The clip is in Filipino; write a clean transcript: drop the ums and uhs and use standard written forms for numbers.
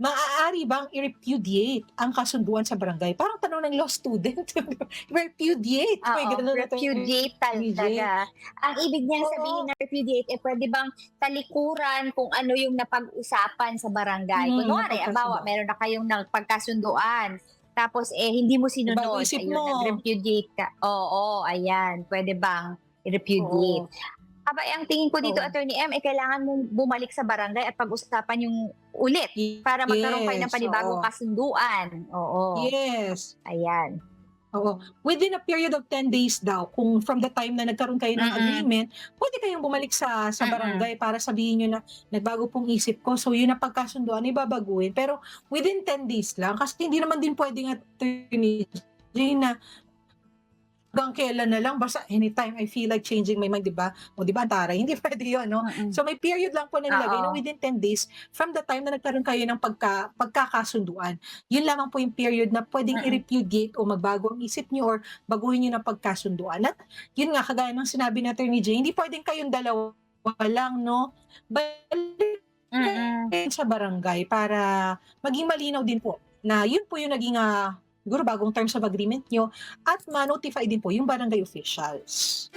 maaari bang i-repudiate ang kasunduan sa barangay? Parang tanong ng law student. Repudiate, may Oo, gano'n repudiate Attorney Jay. talaga. Ang ibig niyang sabihin Oo, na repudiate, puwede bang talikuran kung ano yung napag-usapan sa barangay. Kunwari, halimbawa, napagkasundo. meron na kayong nagpagkasunduan, tapos, hindi mo Nagbago sinunod, isip ayun, mo. nag-repudiate ka. Oo, ayan, puwede bang i-repudiate? Oo, Aba, ang tingin ko dito, oo. Attorney M, kailangan mong bumalik sa barangay at pag-usapan yung ulit para magkaroon kayo ng Yes, panibagong oo. kasunduan. Oo, Yes. ayan. Oo, within a period of 10 days daw kung from the time na nagkaroon kayo ng Mm, agreement, puwede kayong bumalik sa mm. barangay para sabihin niyo na, "Nagbago pong isip ko." So yun ang pagkasunduan ay babaguhin, pero within 10 days lang kasi hindi naman din puwedeng attorney Jay na hanggang kailan na lang basta anytime I feel like changing my mind, 'di ba? O 'di ba ang taray, hindi puwede 'yun 'no. Mm, So may period lang po na nilagay na oo, within 10 days from the time na nagkaroon kayo ng pagkakasunduan. 'Yun lamang po yung period na puwedeng mm, i-repudiate o magbago ang isip niyo or baguhin niyo ng pagkasunduan at 'yun nga kagaya ng sinabi ni Attorney Jay, hindi puwedeng kayong dalawa lang 'no. Balik mm. kayo sa barangay para maging malinaw din po na 'yun po yung naging, siguro bagong terms of agreement niyo at ma-notify din po yung barangay officials.